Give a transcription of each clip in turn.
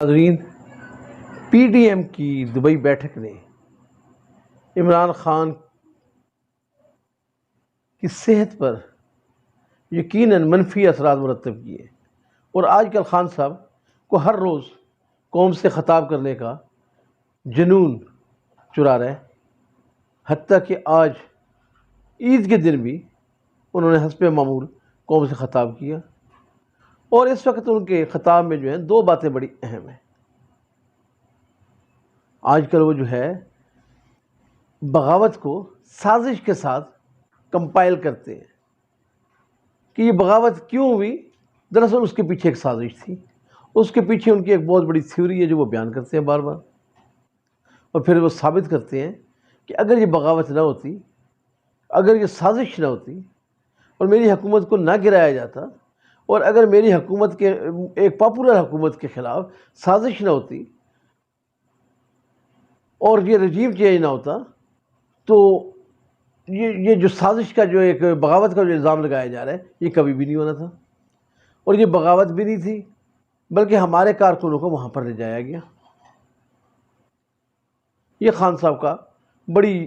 ناظرین، P D M کی Dubai بیٹھک نے عمران خان کی صحت پر یقیناً منفی اثرات مرتب کیے اور آج کل خان صاحب کو ہر روز قوم سے خطاب کرنے کا جنون چرا رہے، حتیٰ کہ آج عید کے دن بھی انہوں نے حسب معمول قوم سے خطاب کیا، اور اس وقت ان کے خطاب میں جو ہے دو باتیں بڑی اہم ہیں۔ آج کل وہ جو ہے بغاوت کو سازش کے ساتھ کمپائل کرتے ہیں کہ یہ بغاوت کیوں ہوئی۔ دراصل اس کے پیچھے ایک سازش تھی، اس کے پیچھے ان کی ایک بہت بڑی تھیوری ہے جو وہ بیان کرتے ہیں بار بار، اور پھر وہ ثابت کرتے ہیں کہ اگر یہ بغاوت نہ ہوتی، اگر یہ سازش نہ ہوتی اور میری حکومت کو نہ گرایا جاتا، اور اگر میری حکومت کے ایک پاپولر حکومت کے خلاف سازش نہ ہوتی اور یہ رجیم چینج نہ ہوتا، تو یہ جو سازش کا جو ایک بغاوت کا جو الزام لگایا جا رہا ہے یہ کبھی بھی نہیں ہونا تھا، اور یہ بغاوت بھی نہیں تھی بلکہ ہمارے کارکنوں کو وہاں پر لے جایا گیا۔ یہ خان صاحب کا بڑی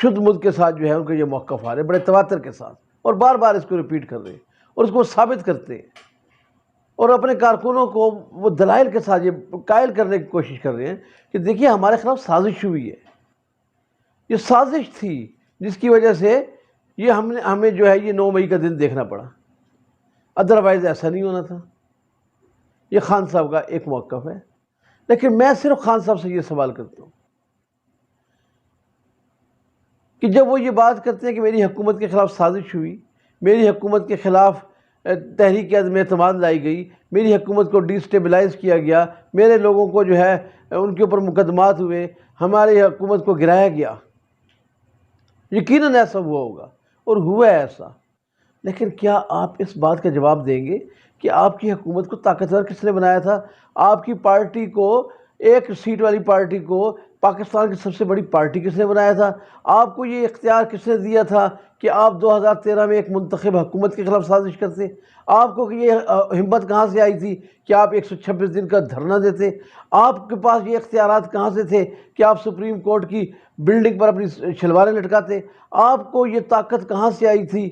شدھ مد کے ساتھ جو ہے ان کا یہ موقف آ رہا ہے، بڑے تواتر کے ساتھ، اور بار بار اس کو ریپیٹ کر رہے ہیں اور اس کو ثابت کرتے ہیں، اور اپنے کارکنوں کو وہ دلائل کے ساتھ یہ قائل کرنے کی کوشش کر رہے ہیں کہ دیکھیے ہمارے خلاف سازش ہوئی ہے، یہ سازش تھی جس کی وجہ سے یہ ہمیں جو ہے یہ 9 مئی کا دن دیکھنا پڑا، ادروائز ایسا نہیں ہونا تھا۔ یہ خان صاحب کا ایک موقف ہے، لیکن میں صرف خان صاحب سے یہ سوال کرتا ہوں کہ جب وہ یہ بات کرتے ہیں کہ میری حکومت کے خلاف سازش ہوئی، میری حکومت کے خلاف تحریک عدم اعتماد لائی گئی، میری حکومت کو ڈی سٹیبلائز کیا گیا، میرے لوگوں کو جو ہے ان کے اوپر مقدمات ہوئے، ہماری حکومت کو گرایا گیا، یقیناً ایسا ہوا ہوگا اور ہوا ہے ایسا، لیکن کیا آپ اس بات کا جواب دیں گے کہ آپ کی حکومت کو طاقتور کس نے بنایا تھا؟ آپ کی پارٹی کو، ایک سیٹ والی پارٹی کو پاکستان کی سب سے بڑی پارٹی کس نے بنایا تھا؟ آپ کو یہ اختیار کس نے دیا تھا کہ آپ 2013 میں ایک منتخب حکومت کے خلاف سازش کرتے؟ آپ کو یہ ہمت کہاں سے آئی تھی کہ آپ 126 دن کا دھرنا دیتے؟ آپ کے پاس یہ اختیارات کہاں سے تھے کہ آپ سپریم کورٹ کی بلڈنگ پر اپنی شلواریں لٹکاتے؟ آپ کو یہ طاقت کہاں سے آئی تھی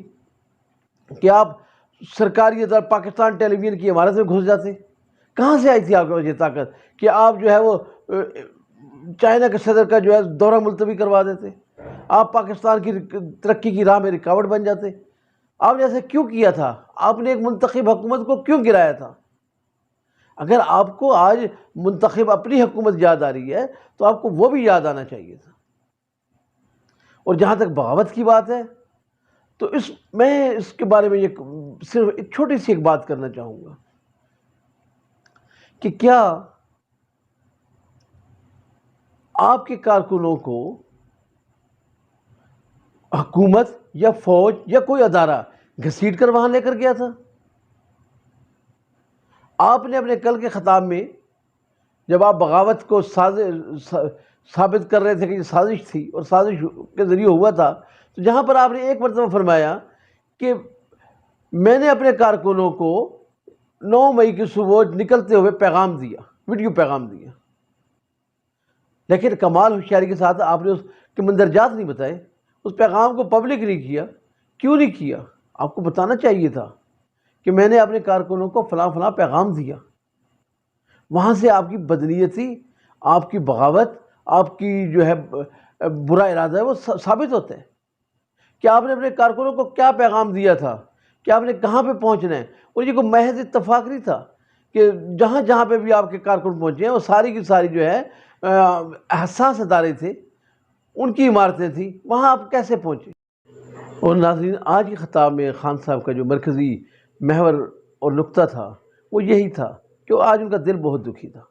کہ آپ سرکاری ادارہ پاکستان ٹیلی ویژن کی عمارت میں گھس جاتے؟ کہاں سے آئی تھی آپ کے پاس یہ طاقت کہ آپ جو ہے وہ چائنا کے صدر کا جو ہے دورہ ملتوی کروا دیتے؟ آپ پاکستان کی ترقی کی راہ میں رکاوٹ بن جاتے؟ آپ نے ایسا کیوں کیا تھا؟ آپ نے ایک منتخب حکومت کو کیوں گرایا تھا؟ اگر آپ کو آج منتخب اپنی حکومت یاد آ رہی ہے تو آپ کو وہ بھی یاد آنا چاہیے تھا۔ اور جہاں تک بغاوت کی بات ہے تو میں اس کے بارے میں یہ صرف ایک چھوٹی سی ایک بات کرنا چاہوں گا کہ کیا آپ کے کارکنوں کو حکومت یا فوج یا کوئی ادارہ گھسیٹ کر وہاں لے کر گیا تھا؟ آپ نے اپنے کل کے خطاب میں جب آپ بغاوت کو ثابت کر رہے تھے کہ یہ سازش تھی اور سازش کے ذریعے ہوا تھا، تو جہاں پر آپ نے ایک مرتبہ فرمایا کہ میں نے اپنے کارکنوں کو 9 مئی کی صبح نکلتے ہوئے پیغام دیا، ویڈیو پیغام دیا، لیکن کمال ہوشیاری کے ساتھ آپ نے اس کے مندرجات نہیں بتائے، اس پیغام کو پبلک نہیں کیا۔ کیوں نہیں کیا؟ آپ کو بتانا چاہیے تھا کہ میں نے اپنے کارکنوں کو فلاں فلاں پیغام دیا۔ وہاں سے آپ کی بدنیتی، آپ کی بغاوت، آپ کی جو ہے برا ارادہ ہے وہ ثابت ہوتا ہے کہ آپ نے اپنے کارکنوں کو کیا پیغام دیا تھا، کہ آپ نے کہاں پہ پہنچنا ہے۔ اور یہ کوئی محض اتفاق نہیں تھا کہ جہاں جہاں پہ بھی آپ کے کارکن پہنچے ہیں وہ ساری کی ساری جو ہے حساس ادارے تھے، ان کی عمارتیں تھیں، وہاں آپ کیسے پہنچے؟ اور ناظرین، آج کے خطاب میں خان صاحب کا جو مرکزی محور اور نقطہ تھا وہ یہی تھا کہ آج ان کا دل بہت دکھی تھا۔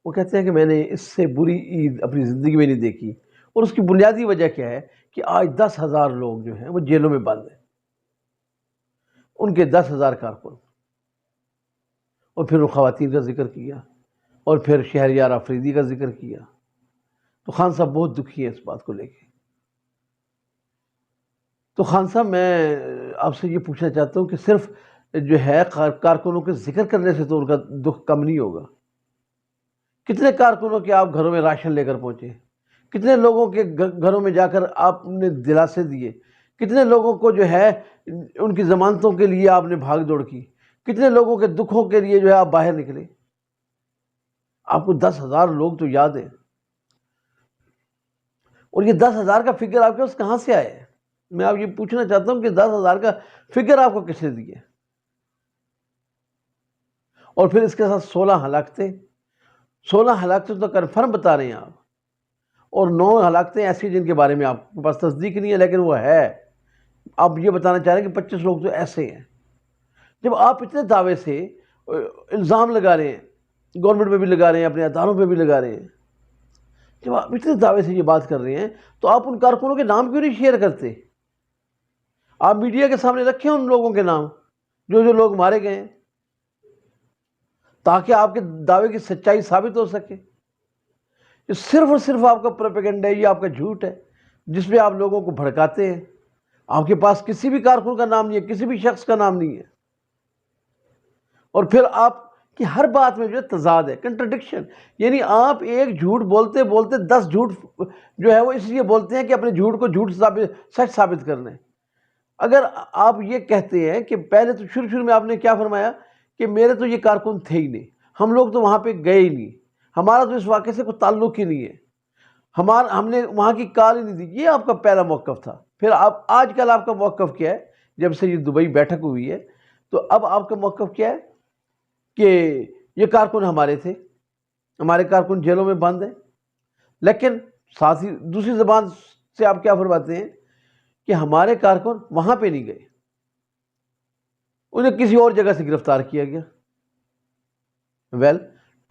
وہ کہتے ہیں کہ میں نے اس سے بری عید اپنی زندگی میں نہیں دیکھی، اور اس کی بنیادی وجہ کیا ہے کہ آج 10,000 لوگ جو ہیں وہ جیلوں میں بند ہیں، ان کے 10,000 کارکن، اور پھر وہ خواتین کا ذکر کیا، اور پھر شہریار آفریدی کا ذکر کیا۔ تو خان صاحب بہت دکھی ہیں اس بات کو لے کے۔ تو خان صاحب، میں آپ سے یہ پوچھنا چاہتا ہوں کہ صرف جو ہے کارکنوں کے ذکر کرنے سے تو ان کا دکھ کم نہیں ہوگا، کتنے کارکنوں کے آپ گھروں میں راشن لے کر پہنچے؟ کتنے لوگوں کے گھروں میں جا کر آپ نے دلاسے دیے؟ کتنے لوگوں کو جو ہے ان کی ضمانتوں کے لیے آپ نے بھاگ دوڑ کی؟ کتنے لوگوں کے دکھوں کے لیے جو ہے آپ باہر نکلے؟ آپ کو 10,000 لوگ تو یاد ہیں، اور یہ 10,000 کا فگر آپ کے پاس کہاں سے آئے؟ میں آپ یہ پوچھنا چاہتا ہوں کہ 10,000 کا فگر آپ کو کس نے دیے؟ اور پھر اس کے ساتھ 16 ہلاکتیں تو کنفرم بتا رہے ہیں آپ، اور 9 ہلاکتیں ایسی جن کے بارے میں آپ کے پاس تصدیق نہیں ہے لیکن وہ ہے۔ آپ یہ بتانا چاہ رہے ہیں کہ 25 لوگ تو ایسے ہیں۔ جب آپ اتنے دعوے سے الزام لگا رہے ہیں، گورنمنٹ پہ بھی لگا رہے ہیں، اپنے اداروں پہ بھی لگا رہے ہیں، جب آپ اتنے دعوے سے یہ بات کر رہے ہیں تو آپ ان کارکنوں کے نام کیوں نہیں شیئر کرتے؟ آپ میڈیا کے سامنے رکھیں ان لوگوں کے نام جو لوگ مارے گئے ہیں، تاکہ آپ کے دعوے کی سچائی ثابت ہو سکے۔ یہ صرف اور صرف آپ کا پروپیگنڈا ہے، یہ آپ کا جھوٹ ہے جس میں آپ لوگوں کو بھڑکاتے ہیں۔ آپ کے پاس کسی بھی کارکن کا نام نہیں ہے، کسی بھی شخص کا نام نہیں ہے، اور پھر آپ کی ہر بات میں جو ہے تضاد ہے، کنٹرڈکشن، یعنی آپ ایک جھوٹ بولتے بولتے 10 جھوٹ جو ہے وہ اس لیے بولتے ہیں کہ اپنے جھوٹ کو سچ ثابت کرنا ہے۔ اگر آپ یہ کہتے ہیں کہ پہلے تو شروع میں آپ نے کیا فرمایا کہ میرے تو یہ کارکن تھے ہی نہیں، ہم لوگ تو وہاں پہ گئے ہی نہیں، ہمارا تو اس واقعے سے کوئی تعلق ہی نہیں ہے، ہم نے وہاں کی کال ہی نہیں دی، یہ آپ کا پہلا موقف تھا۔ پھر آج کل آپ کا موقف کیا ہے؟ جب سے یہ دبئی بیٹھک ہوئی ہے تو اب آپ کا موقف کیا ہے کہ یہ کارکن ہمارے تھے، ہمارے کارکن جیلوں میں بند ہیں، لیکن ساتھ ہی دوسری زبان سے آپ کیا فرماتے ہیں کہ ہمارے کارکن وہاں پہ نہیں گئے، انہیں کسی اور جگہ سے گرفتار کیا گیا۔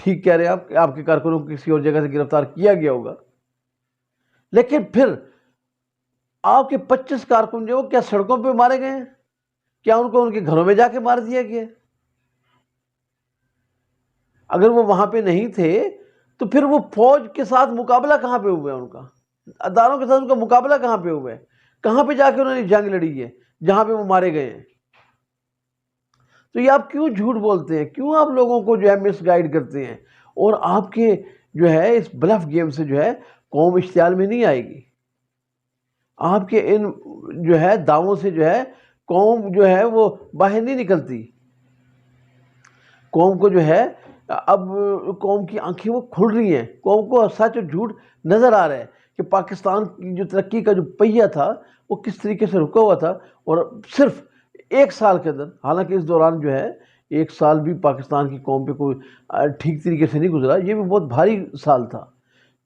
ٹھیک کہہ رہے ہیں آپ کے کارکنوں کو کسی اور جگہ سے گرفتار کیا گیا ہوگا، لیکن پھر آپ کے 25 کارکن جو کیا سڑکوں پہ مارے گئے ہیں؟ کیا ان کو ان کے گھروں میں جا کے مار دیا گیا؟ اگر وہ وہاں پہ نہیں تھے تو پھر وہ فوج کے ساتھ مقابلہ کہاں پہ ہوا ہے؟ ان کا اداروں کے ساتھ ان کا مقابلہ کہاں پہ ہوا ہے؟ کہاں پہ جا کے انہوں نے جنگ لڑی ہے جہاں پہ وہ مارے گئے ہیں؟ تو یہ آپ کیوں جھوٹ بولتے ہیں؟ کیوں آپ لوگوں کو جو ہے مس گائیڈ کرتے ہیں؟ اور آپ کے جو ہے اس بلف گیم سے جو ہے قوم اشتعال میں نہیں آئے گی، آپ کے ان جو ہے دعووں سے جو ہے قوم جو ہے وہ باہر نہیں نکلتی۔ قوم کو جو ہے اب قوم کی آنکھیں وہ کھل رہی ہیں، قوم کو سچ اور جھوٹ نظر آ رہا ہے کہ پاکستان کی جو ترقی کا جو پہیہ تھا وہ کس طریقے سے رکا ہوا تھا، اور صرف 1 سال کے اندر، حالانکہ اس دوران جو ہے 1 سال بھی پاکستان کی قوم پہ کوئی ٹھیک طریقے سے نہیں گزرا، یہ بھی بہت بھاری سال تھا،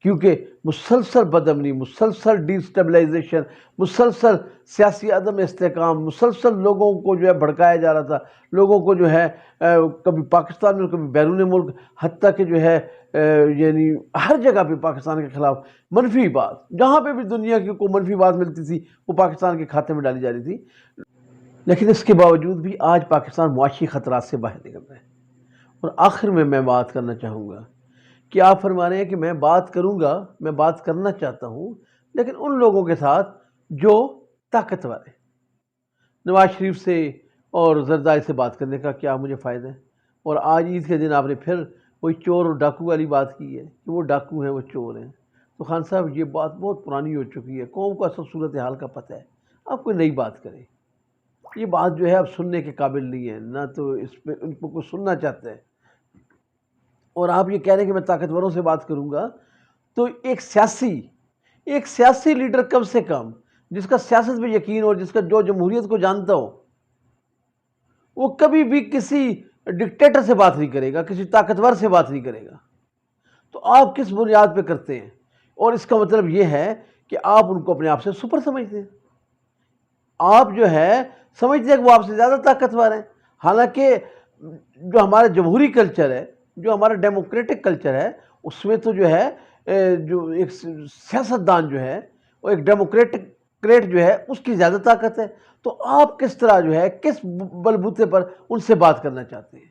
کیونکہ مسلسل بدامنی، مسلسل ڈی اسٹیبلائزیشن، مسلسل سیاسی عدم استحکام، مسلسل لوگوں کو جو ہے بھڑکایا جا رہا تھا، لوگوں کو جو ہے کبھی پاکستان میں کبھی بیرون ملک، حتیٰ کہ جو ہے یعنی ہر جگہ پہ پاکستان کے خلاف منفی بات، جہاں پہ بھی دنیا کی کوئی منفی بات ملتی تھی وہ پاکستان کے کھاتے میں ڈالی جا رہی تھی۔ لیکن اس کے باوجود بھی آج پاکستان معاشی خطرات سے باہر نکل رہا ہے۔ اور آخر میں بات کرنا چاہوں گا کہ آپ فرما رہے ہیں کہ میں بات کروں گا، میں بات کرنا چاہتا ہوں، لیکن ان لوگوں کے ساتھ جو طاقتور ہیں۔ نواز شریف سے اور زرداری سے بات کرنے کا کیا مجھے فائدہ ہے؟ اور آج عید کے دن آپ نے پھر وہی چور اور ڈاکو والی بات کی ہے کہ وہ ڈاکو ہیں، وہ چور ہیں۔ تو خان صاحب یہ بات بہت پرانی ہو چکی ہے، قوم کو اصل صورتحال کا پتہ ہے، آپ کوئی نئی بات کریں۔ یہ بات جو ہے اب سننے کے قابل نہیں ہے، نہ تو اس پہ ان کو کوئی سننا چاہتا ہے۔ اور آپ یہ کہہ رہے ہیں کہ میں طاقتوروں سے بات کروں گا، تو ایک سیاسی لیڈر کم سے کم جس کا سیاست پہ یقین ہو، جس کا جو جمہوریت کو جانتا ہو، وہ کبھی بھی کسی ڈکٹیٹر سے بات نہیں کرے گا، کسی طاقتور سے بات نہیں کرے گا۔ تو آپ کس بنیاد پہ کرتے ہیں؟ اور اس کا مطلب یہ ہے کہ آپ ان کو اپنے آپ سے سپر سمجھتے ہیں، آپ جو ہے سمجھتے ہیں کہ وہ آپ سے زیادہ طاقتور ہیں، حالانکہ جو ہمارا جمہوری کلچر ہے، جو ہمارا ڈیموکریٹک کلچر ہے، اس میں تو جو ہے جو ایک سیاستدان جو ہے وہ ایک ڈیموکریٹ جو ہے اس کی زیادہ طاقت ہے۔ تو آپ کس طرح جو ہے کس بلبوتے پر ان سے بات کرنا چاہتے ہیں؟